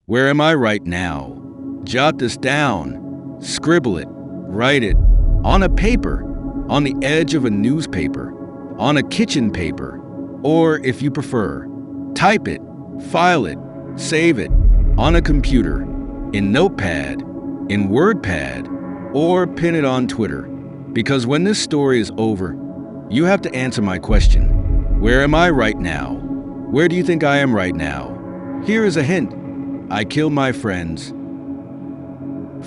Where am I right now? Jot this down. Scribble it. Write it. On a paper. On the edge of a newspaper. On a kitchen paper. Or, if you prefer, type it. File it. Save it. On a computer. In Notepad. In WordPad. Or pin it on Twitter. Because when this story is over, you have to answer my question. Where am I right now? Where do you think I am right now? Here is a hint. I kill my friends.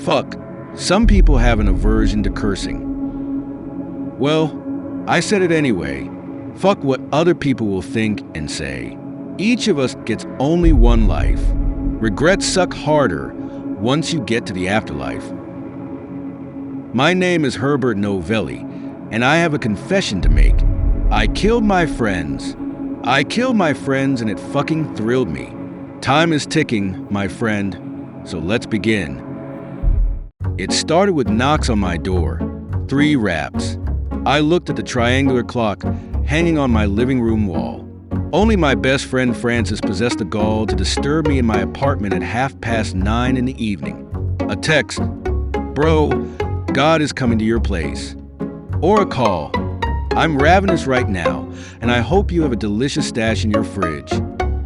Fuck. Some people have an aversion to cursing. Well, I said it anyway. Fuck what other people will think and say. Each of us gets only one life. Regrets suck harder once you get to the afterlife. My name is Herbert Novelli, and I have a confession to make. I killed my friends. I killed my friends, and it fucking thrilled me. Time is ticking, my friend, so let's begin. It started with knocks on my door. 3 raps. I looked at the triangular clock hanging on my living room wall. Only my best friend Francis possessed the gall to disturb me in my apartment at 9:30 in the evening. A text. Bro, God is coming to your place. Or a call. I'm ravenous right now, and I hope you have a delicious stash in your fridge.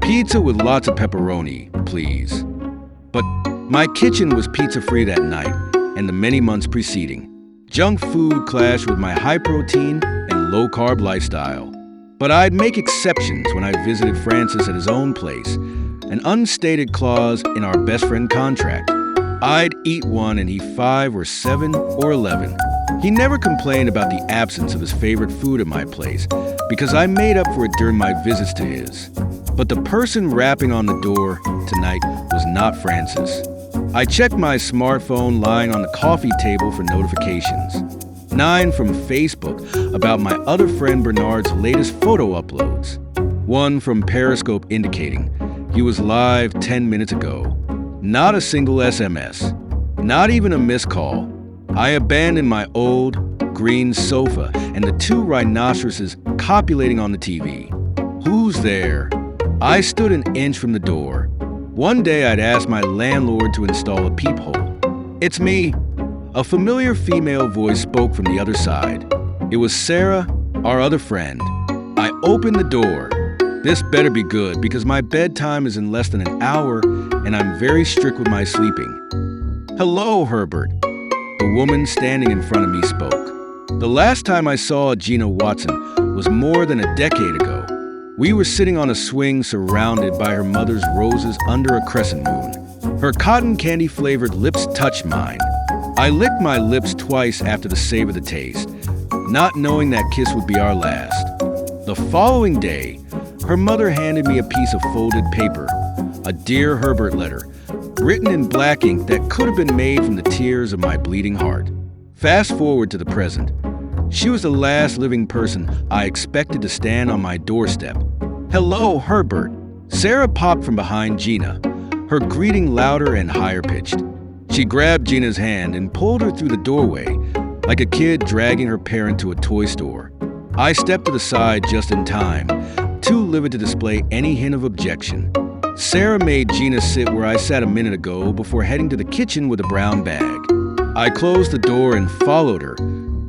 Pizza with lots of pepperoni, please. But my kitchen was pizza-free that night and the many months preceding. Junk food clashed with my high-protein and low-carb lifestyle. But I'd make exceptions when I visited Francis at his own place, an unstated clause in our best friend contract. I'd eat one and he 5 or 7 or 11. He never complained about the absence of his favorite food at my place because I made up for it during my visits to his. But the person rapping on the door tonight was not Francis. I checked my smartphone lying on the coffee table for notifications. 9 from Facebook about my other friend Bernard's latest photo uploads. 1 from Periscope indicating he was live 10 minutes ago. Not a single SMS. Not even a missed call. I abandoned my old, green sofa and the 2 rhinoceroses copulating on the TV. Who's there? I stood an inch from the door. One day I'd asked my landlord to install a peephole. It's me. A familiar female voice spoke from the other side. It was Sarah, our other friend. I opened the door. This better be good because my bedtime is in less than an hour and I'm very strict with my sleeping. Hello, Herbert. The woman standing in front of me spoke. The last time I saw Gina Watson was more than a decade ago. We were sitting on a swing surrounded by her mother's roses under a crescent moon. Her cotton candy-flavored lips touched mine. I licked my lips twice after the savor the taste, not knowing that kiss would be our last. The following day, her mother handed me a piece of folded paper, a Dear Herbert letter, written in black ink that could have been made from the tears of my bleeding heart. Fast forward to the present. She was the last living person I expected to stand on my doorstep. Hello, Herbert. Sarah popped from behind Gina, her greeting louder and higher pitched. She grabbed Gina's hand and pulled her through the doorway, like a kid dragging her parent to a toy store. I stepped to the side just in time, too livid to display any hint of objection. Sarah made Gina sit where I sat a minute ago before heading to the kitchen with a brown bag. I closed the door and followed her,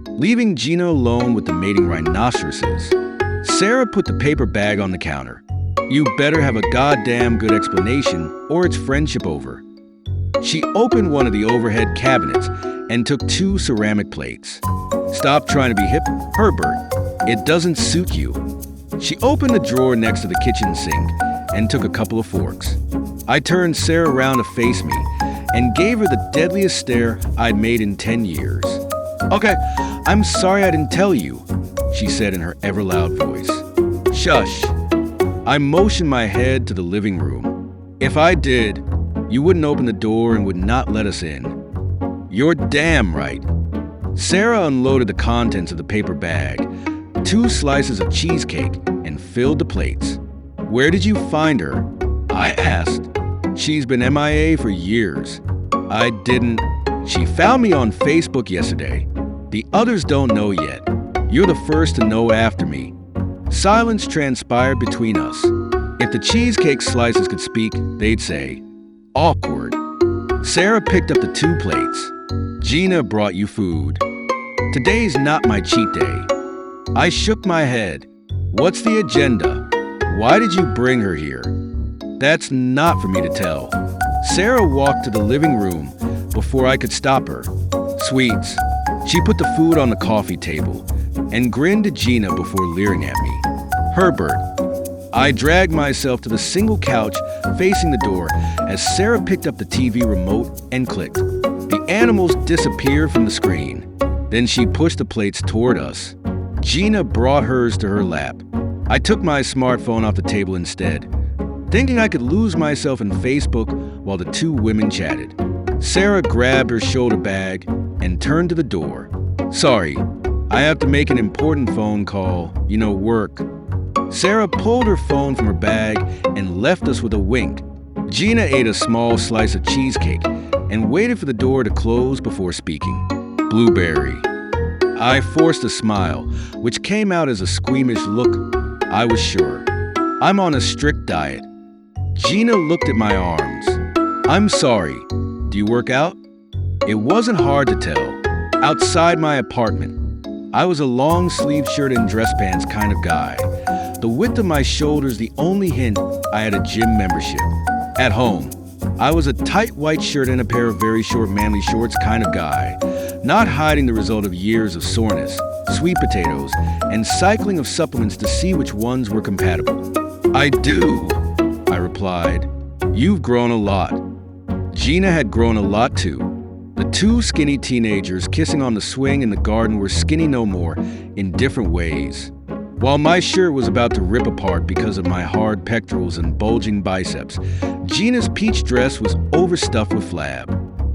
leaving Gina alone with the mating rhinoceroses. Sarah put the paper bag on the counter. You better have a goddamn good explanation or it's friendship over. She opened one of the overhead cabinets and took 2 ceramic plates. Stop trying to be hip, Herbert. It doesn't suit you. She opened the drawer next to the kitchen sink and took a couple of forks. I turned Sarah around to face me and gave her the deadliest stare I'd made in 10 years. Okay, I'm sorry I didn't tell you, she said in her ever-loud voice. Shush. I motioned my head to the living room. If I did, you wouldn't open the door and would not let us in. You're damn right. Sarah unloaded the contents of the paper bag, 2 slices of cheesecake, and filled the plates. Where did you find her? I asked. She's been MIA for years. I didn't. She found me on Facebook yesterday. The others don't know yet. You're the first to know after me. Silence transpired between us. If the cheesecake slices could speak, they'd say, Awkward. Sarah picked up the 2 plates. Gina brought you food. Today's not my cheat day. I shook my head. What's the agenda? Why did you bring her here? That's not for me to tell. Sarah walked to the living room before I could stop her. Sweets. She put the food on the coffee table and grinned at Gina before leering at me. Herbert. I dragged myself to the single couch facing the door as Sarah picked up the TV remote and clicked. The animals disappeared from the screen. Then she pushed the plates toward us. Gina brought hers to her lap. I took my smartphone off the table instead, thinking I could lose myself in Facebook while the 2 women chatted. Sarah grabbed her shoulder bag and turned to the door. Sorry, I have to make an important phone call, work. Sarah pulled her phone from her bag and left us with a wink. Gina ate a small slice of cheesecake and waited for the door to close before speaking. Blueberry. I forced a smile, which came out as a squeamish look. I was sure. I'm on a strict diet. Gina looked at my arms. I'm sorry. Do you work out? It wasn't hard to tell. Outside my apartment, I was a long-sleeved shirt and dress pants kind of guy. The width of my shoulders the only hint I had a gym membership. At home, I was a tight white shirt and a pair of very short manly shorts kind of guy, not hiding the result of years of soreness, sweet potatoes, and cycling of supplements to see which ones were compatible. I do, I replied. You've grown a lot. Gina had grown a lot too. The 2 skinny teenagers kissing on the swing in the garden were skinny no more, in different ways. While my shirt was about to rip apart because of my hard pectorals and bulging biceps, Gina's peach dress was overstuffed with flab.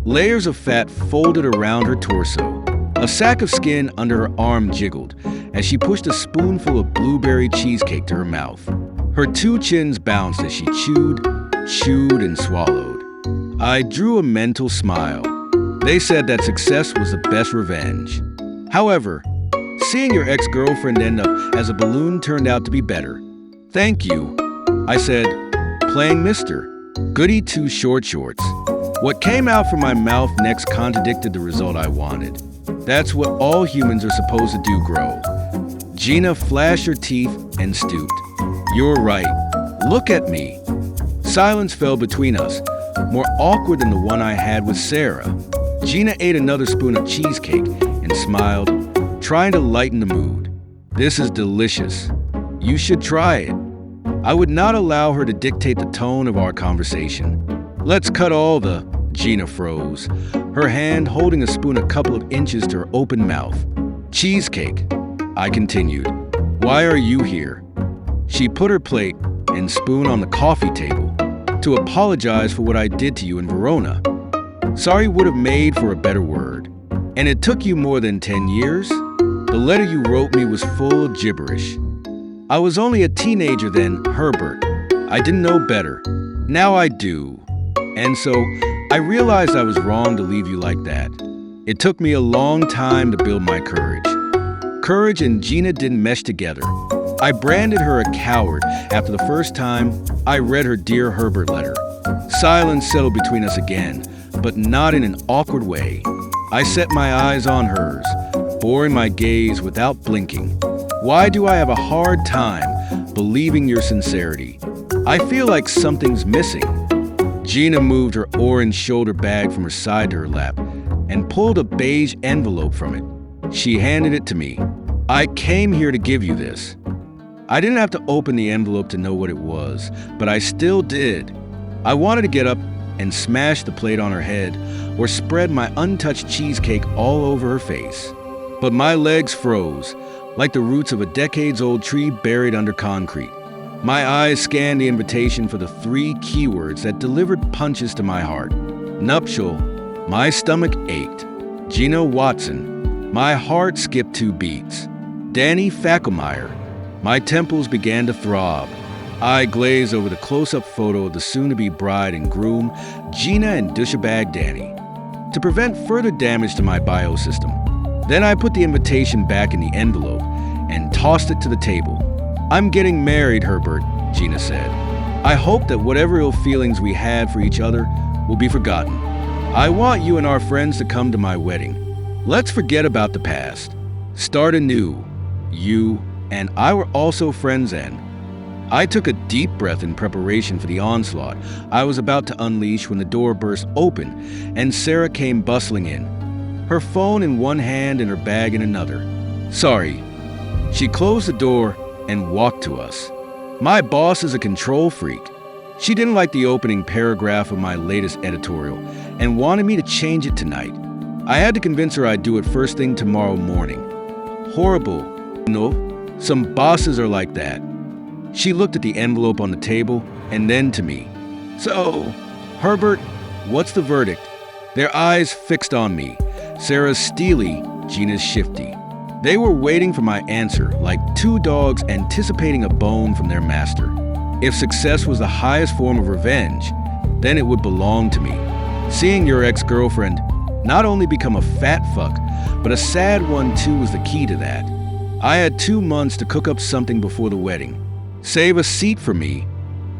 Layers of fat folded around her torso. A sack of skin under her arm jiggled as she pushed a spoonful of blueberry cheesecake to her mouth. Her 2 chins bounced as she chewed, and swallowed. I drew a mental smile. They said that success was the best revenge. However, seeing your ex-girlfriend end up as a balloon turned out to be better. Thank you, I said, playing Mr. Goody 2 short shorts. What came out from my mouth next contradicted the result I wanted. That's what all humans are supposed to do, grow. Gina flashed her teeth and stooped. You're right. Look at me. Silence fell between us, more awkward than the one I had with Sarah. Gina ate another spoon of cheesecake and smiled, trying to lighten the mood. This is delicious. You should try it. I would not allow her to dictate the tone of our conversation. Let's cut all the... Gina froze, her hand holding a spoon a couple of inches to her open mouth. Cheesecake, I continued. Why are you here? She put her plate and spoon on the coffee table to apologize for what I did to you in Verona. Sorry would have made for a better word. And it took you more than 10 years? The letter you wrote me was full of gibberish. I was only a teenager then, Herbert. I didn't know better. Now I do. And so, I realized I was wrong to leave you like that. It took me a long time to build my courage. Courage and Gina didn't mesh together. I branded her a coward after the first time I read her Dear Herbert letter. Silence settled between us again, but not in an awkward way. I set my eyes on hers, boring my gaze without blinking. Why do I have a hard time believing your sincerity? I feel like something's missing. Gina moved her orange shoulder bag from her side to her lap and pulled a beige envelope from it. She handed it to me. I came here to give you this. I didn't have to open the envelope to know what it was, but I still did. I wanted to get up and smash the plate on her head or spread my untouched cheesecake all over her face. But my legs froze, like the roots of a decades-old tree buried under concrete. My eyes scanned the invitation for the 3 keywords that delivered punches to my heart. Nuptial, my stomach ached. Gina Watson, my heart skipped 2 beats. Danny Fackelmeyer, my temples began to throb. I glazed over the close-up photo of the soon-to-be bride and groom, Gina and douchebag Danny, to prevent further damage to my biosystem. Then I put the invitation back in the envelope and tossed it to the table. I'm getting married, Herbert, Gina said. I hope that whatever ill feelings we had for each other will be forgotten. I want you and our friends to come to my wedding. Let's forget about the past. Start anew. You and I were also friends then. I took a deep breath in preparation for the onslaught I was about to unleash when the door burst open and Sarah came bustling in, her phone in one hand and her bag in another. Sorry. She closed the door and walked to us. My boss is a control freak. She didn't like the opening paragraph of my latest editorial and wanted me to change it tonight. I had to convince her I'd do it first thing tomorrow morning. Horrible. No, some bosses are like that. She looked at the envelope on the table and then to me. So, Herbert, what's the verdict? Their eyes fixed on me. Sarah's steely, Gina's shifty. They were waiting for my answer like two dogs anticipating a bone from their master. If success was the highest form of revenge, then it would belong to me. Seeing your ex-girlfriend not only become a fat fuck, but a sad one too was the key to that. I had 2 months to cook up something before the wedding. Save a seat for me,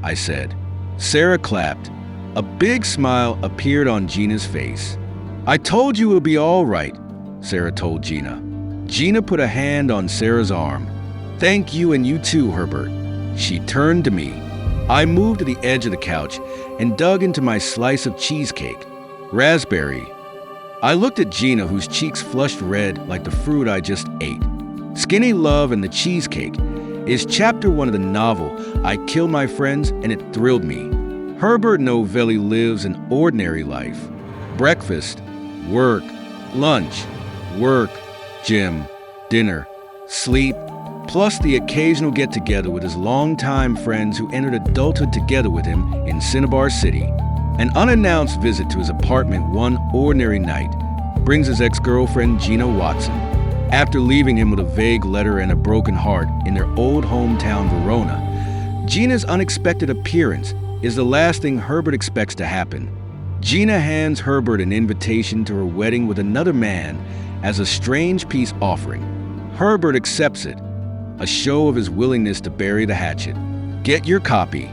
I said. Sarah clapped. A big smile appeared on Gina's face. I told you it would be all right, Sarah told Gina. Gina put a hand on Sarah's arm. Thank you, and you too, Herbert. She turned to me. I moved to the edge of the couch and dug into my slice of cheesecake. Raspberry. I looked at Gina, whose cheeks flushed red like the fruit I just ate. Skinny Love and the Cheesecake is chapter 1 of the novel I Killed My Friends, and it thrilled me. Herbert Novelli lives an ordinary life. Breakfast, work, lunch, work, gym, dinner, sleep, plus the occasional get-together with his longtime friends who entered adulthood together with him in Cinnabar City. An unannounced visit to his apartment one ordinary night brings his ex-girlfriend Gina Watson. After leaving him with a vague letter and a broken heart in their old hometown Verona, Gina's unexpected appearance is the last thing Herbert expects to happen. Gina hands Herbert an invitation to her wedding with another man as a strange peace offering. Herbert accepts it, a show of his willingness to bury the hatchet. Get your copy.